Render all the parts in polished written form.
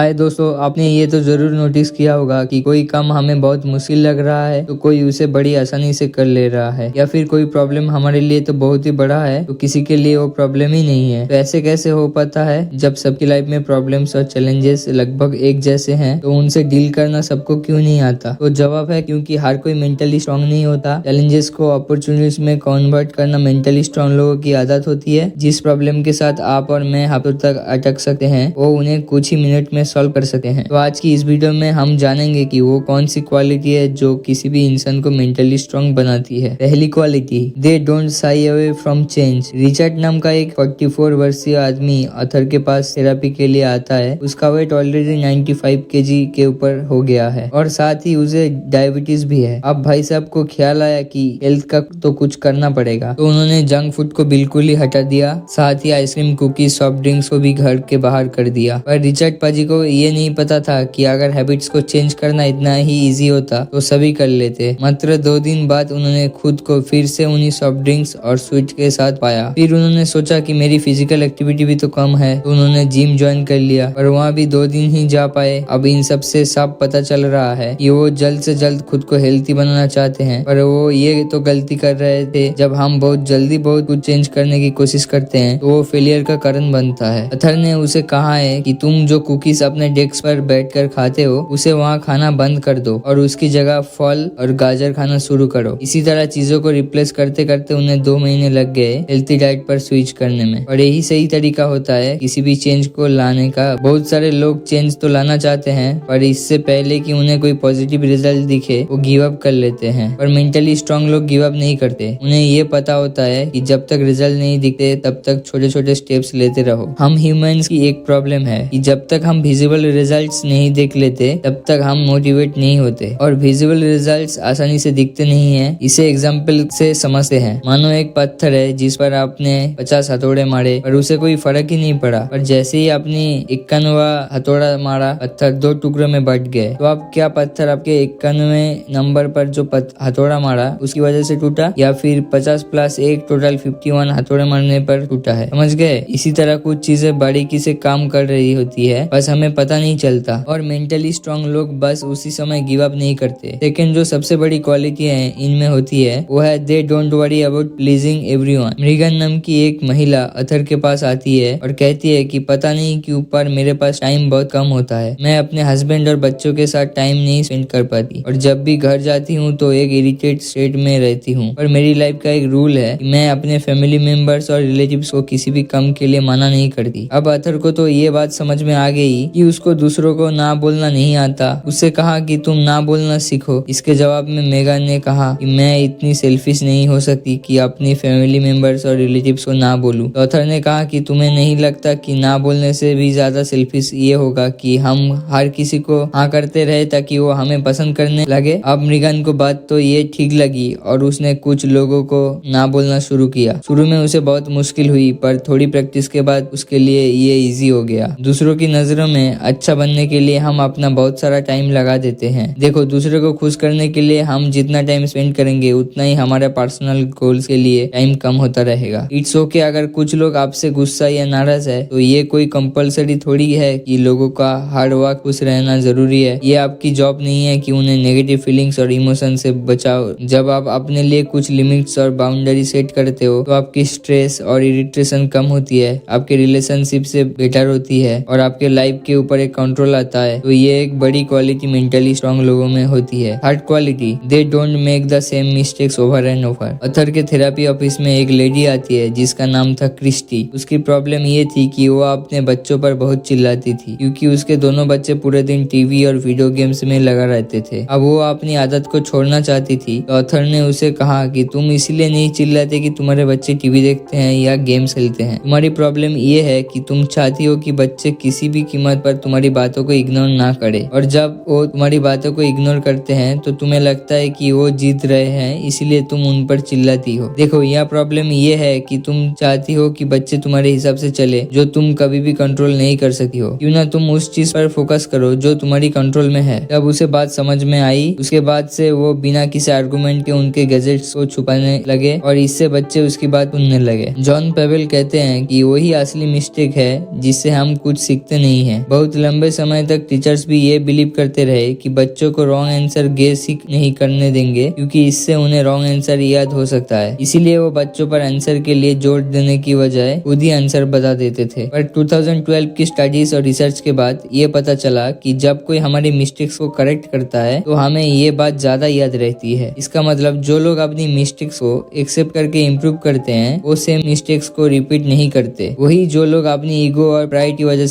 हाय दोस्तों, आपने ये तो जरूर नोटिस किया होगा कि कोई काम हमें बहुत मुश्किल लग रहा है तो कोई उसे बड़ी आसानी से कर ले रहा है, या फिर कोई प्रॉब्लम हमारे लिए तो बहुत ही बड़ा है तो किसी के लिए वो प्रॉब्लम ही नहीं है। तो ऐसे कैसे हो पाता है? जब सबकी लाइफ में प्रॉब्लम्स और चैलेंजेस लगभग एक जैसे हैं तो उनसे डील करना सबको क्यों नहीं आता? तो जवाब है क्योंकि हर कोई मेंटली स्ट्रांग नहीं होता। चैलेंजेस को अपॉर्चुनिटीज में कन्वर्ट करना मेंटली स्ट्रांग लोगों की आदत होती है। जिस प्रॉब्लम के साथ आप और मैं हफ्तों तक अटक सकते हैं वो उन्हें कुछ ही मिनट में सॉल्व कर सकते हैं। तो आज की इस वीडियो में हम जानेंगे कि वो कौन सी क्वालिटी है जो किसी भी इंसान को मेंटली स्ट्रांग बनाती है। पहली quality, they don't Sai away from change. Richard नाम का एक 44 वर्षीय आदमी ऑथर के पास थेरेपी के लिए आता है। उसका वेट ऑलरेडी 95 kg के ऊपर हो गया है और साथ ही उसे डायबिटीज भी है। अब भाई साहब को ख्याल आया कि हेल्थ का तो कुछ करना पड़ेगा, तो उन्होंने जंक फूड को बिल्कुल ही हटा दिया, साथ ही आइसक्रीम, कुकीज, सॉफ्ट ड्रिंक्स को भी घर के बाहर कर दिया। पर रिचर्ड पाजी को ये नहीं पता था कि अगर हैबिट्स को चेंज करना इतना ही इजी होता तो सभी कर लेते। मात्र 2 दिन बाद उन्होंने खुद को फिर से उन्हीं सॉफ्ट ड्रिंक्स और स्वीट के साथ पाया। फिर उन्होंने सोचा कि मेरी फिजिकल एक्टिविटी भी तो कम है, तो उन्होंने जिम ज्वाइन कर लिया, पर वहाँ भी 2 दिन ही जा पाए। अब इन सब से साफ पता चल रहा है कि वो जल्द से जल्द खुद को हेल्थी बनाना चाहते हैं, पर वो ये तो गलती कर रहे थे। जब हम बहुत जल्दी बहुत कुछ चेंज करने की कोशिश करते हैं तो वो फेलियर का कारण बनता है। अथर ने उसे कहा है कि तुम जो कुकीज अपने डेस्क पर बैठकर खाते हो उसे वहाँ खाना बंद कर दो और उसकी जगह फल और गाजर खाना शुरू करो। इसी तरह चीजों को रिप्लेस करते करते उन्हें 2 महीने लग गए हेल्थी डाइट पर स्विच करने में। और यही सही तरीका होता है किसी भी चेंज को लाने का। बहुत सारे लोग चेंज तो लाना चाहते हैं, पर इससे पहले कि उन्हें कोई पॉजिटिव रिजल्ट दिखे वो गिव अप कर लेते हैं। पर मेंटली स्ट्रांग लोग गिव अप नहीं करते। उन्हें ये पता होता है कि जब तक रिजल्ट नहीं दिखते तब तक छोटे छोटे स्टेप्स लेते रहो। हम ह्यूमंस की एक प्रॉब्लम है कि जब तक हम विजिबल रिजल्ट्स नहीं देख लेते तब तक हम मोटिवेट नहीं होते, और विजिबल रिजल्ट्स आसानी से दिखते नहीं है। इसे एग्जाम्पल से समझते हैं। मानो एक पत्थर है जिस पर आपने 50 हथौड़े मारे पर उसे कोई फर्क ही नहीं पड़ा, पर जैसे ही आपने 51वां हथौड़ा मारा पत्थर 2 टुकड़ों में बट गए। तो अब क्या पत्थर आपके 51वें नंबर पर जो हथौड़ा मारा उसकी वजह से टूटा, या फिर 50 + 1 टोटल 51 हथौड़े मारने पर टूटा है? समझ गए? इसी तरह कुछ चीजें बारीकी से काम कर रही होती है, बस हमें पता नहीं चलता। और मेंटली स्ट्रांग लोग बस उसी समय गिव अप नहीं करते। सेकंड जो सबसे बड़ी क्वालिटी है इनमें होती है वो है they don't worry about pleasing everyone. Mrigan नाम की एक महिला अथर के पास आती है और कहती है कि पता नहीं क्यों पर मेरे पास टाइम बहुत कम होता है। मैं अपने हस्बैंड और बच्चों के साथ टाइम नहीं स्पेंड कर पाती और जब भी घर जाती हूँ तो एक इरिटेट स्टेट में रहती हूँ। पर मेरी लाइफ का एक रूल है कि मैं अपने फैमिली मेंबर्स और रिलेटिव्स को किसी भी काम के लिए मना नहीं करती। अब अथर को तो ये बात समझ में आ गई कि उसको दूसरों को ना बोलना नहीं आता। उससे कहा कि तुम ना बोलना सीखो। इसके जवाब में मेगन ने कहा कि मैं इतनी सेल्फिश नहीं हो सकती कि अपनी फैमिली मेंबर्स और रिलेटिव्स को ना बोलूं। तो अथर ने कहा कि तुम्हें नहीं लगता कि ना बोलने से भी ज्यादा सेल्फिश ये होगा कि हम हर किसी को हाँ करते रहे ताकि वो हमें पसंद करने लगे? अब मृगन को बात तो ये ठीक लगी और उसने कुछ लोगों को ना बोलना शुरू किया। शुरू में उसे बहुत मुश्किल हुई, पर थोड़ी प्रैक्टिस के बाद उसके लिए ये इजी हो गया। दूसरों की नजरों में अच्छा बनने के लिए हम अपना बहुत सारा टाइम लगा देते हैं। देखो, दूसरे को खुश करने के लिए हम जितना टाइम स्पेंड करेंगे उतना ही हमारे पर्सनल गोल्स के लिए टाइम कम होता रहेगा। इट्स ओके अगर कुछ लोग आपसे गुस्सा या नाराज है, तो ये कोई कंपलसरी थोड़ी है कि लोगों का हर वक्त खुश रहना जरूरी है। ये आपकी जॉब नहीं है कि उन्हें नेगेटिव फीलिंग्स और इमोशन से बचाओ। जब आप अपने लिए कुछ लिमिट्स और बाउंड्री सेट करते हो तो आपकी स्ट्रेस और इरिटेशन कम होती है, आपके रिलेशनशिप से बेटर होती है और आपके लाइफ के ऊपर एक कंट्रोल आता है। तो ये एक बड़ी क्वालिटी मेंटली स्ट्रांग लोगों में होती है। Third quality, they don't make the same mistakes over and over. Other के थेरेपी ऑफिस में एक लेडी आती है जिसका नाम था क्रिस्टी। उसकी प्रॉब्लम ये थी कि वो अपने बच्चों पर बहुत चिल्लाती थी क्योंकि उसके दोनों बच्चे पूरे दिन टीवी और वीडियो गेम्स में लगा रहते थे। अब वो अपनी आदत को छोड़ना चाहती थी। तो अथर ने उसे कहा कि तुम इसलिए नहीं चिल्लाते कि तुम्हारे बच्चे टीवी देखते हैं या गेम्स खेलते हैं। तुम्हारी प्रॉब्लम ये है कि तुम चाहती हो कि बच्चे किसी भी कीमत पर तुम्हारी बातों को इग्नोर ना करे, और जब वो तुम्हारी बातों को इग्नोर करते हैं तो तुम्हें लगता है कि वो जीत रहे हैं, इसलिए तुम उन पर चिल्लाती हो। देखो, यह प्रॉब्लम ये है कि तुम चाहती हो कि बच्चे तुम्हारे हिसाब से चले जो तुम कभी भी कंट्रोल नहीं कर सकती हो। क्यों ना तुम उस चीज पर फोकस करो जो तुम्हारी कंट्रोल में है। तब उसे बात समझ में आई। उसके बाद से वो बिना किसी आर्गुमेंट के उनके गैजेट्स को छुपाने लगे और इससे बच्चे उसकी बात सुनने लगे। जॉन पेवेल कहते हैं कि वही असली मिस्टेक है जिससे हम कुछ सीखते नहीं है, बहुत लंबे समय तक टीचर्स भी ये बिलीव करते रहे कि बच्चों को रॉन्ग आंसर गेस ही नहीं करने देंगे, क्योंकि इससे उन्हें रॉन्ग आंसर याद हो सकता है। इसीलिए वो बच्चों पर आंसर के लिए जोर देने की बजाय खुद ही आंसर बता देते थे। पर 2012 की स्टडीज और रिसर्च के बाद ये पता चला कि जब कोई हमारी मिस्टेक्स को करेक्ट करता है तो हमें ये बात ज्यादा याद रहती है। इसका मतलब जो लोग अपनी मिस्टेक्स को एक्सेप्ट करके इम्प्रूव करते हैं वो सेम मिस्टेक्स को रिपीट नहीं करते। वही जो लोग अपनी ईगो और प्राइड की वजह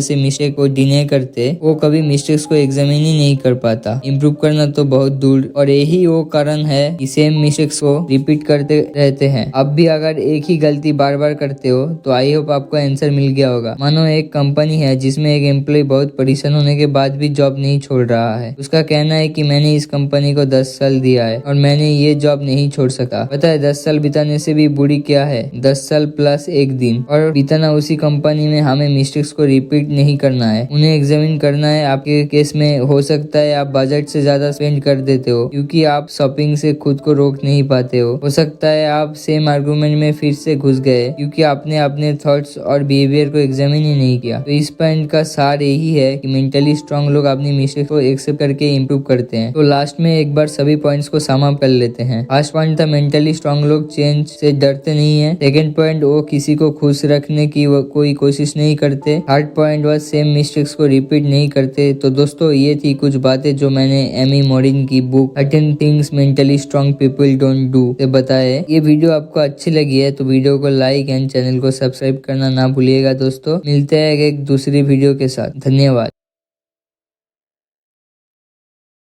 से मिस्टेक को डिने करते वो कभी मिस्टेक्स को एग्जामिन ही नहीं कर पाता। इम्प्रूव करना तो बहुत दूर, और यही वो कारण है कि सेम मिस्टेक्स को रिपीट करते रहते हैं। अब भी अगर एक ही गलती बार बार करते हो तो आई होप आपको आंसर मिल गया होगा। मानो एक कंपनी है जिसमें एक एम्प्लॉय बहुत परेशान होने के बाद भी जॉब नहीं छोड़ रहा है। उसका कहना है कि मैंने इस कंपनी को 10 साल दिया है और मैंने ये जॉब नहीं छोड़ सका। पता है 10 साल बिताने से भी बुरी क्या है, 10 साल प्लस एक दिन और बिताना उसी कंपनी में। हमें मिस्टेक्स को रिपीट नहीं करना है, उन्हें एग्जामिन करना है। आपके केस में हो सकता है आप बजट से ज्यादा स्पेंड कर देते हो क्योंकि आप शॉपिंग से खुद को रोक नहीं पाते हो सकता है आप सेम आर्गुमेंट में फिर से घुस गए क्योंकि आपने अपने थॉट्स और बिहेवियर को एग्जामिन ही नहीं किया। तो इस पॉइंट का सार यही है कि मेंटली स्ट्रांग लोग अपनी मिस्टेक को एक्सेप्ट करके इम्प्रूव करते हैं। तो लास्ट में एक बार सभी पॉइंट्स को सम अप कर लेते हैं। फर्स्ट पॉइंट था मेंटली स्ट्रांग लोग चेंज से डरते नहीं है। सेकंड पॉइंट, वो किसी को खुश रखने की कोई कोशिश नहीं करते। Third point was same mistakes को रिपीट नहीं करते। तो दोस्तों ये थी कुछ बातें जो मैंने एमी मोडिन की book 13 things mentally strong people don't do से बताए। ये वीडियो आपको अच्छी लगी है तो वीडियो को लाइक एंड चैनल को सब्सक्राइब करना ना भूलिएगा। दोस्तों मिलते हैं एक दूसरी वीडियो के साथ। धन्यवाद।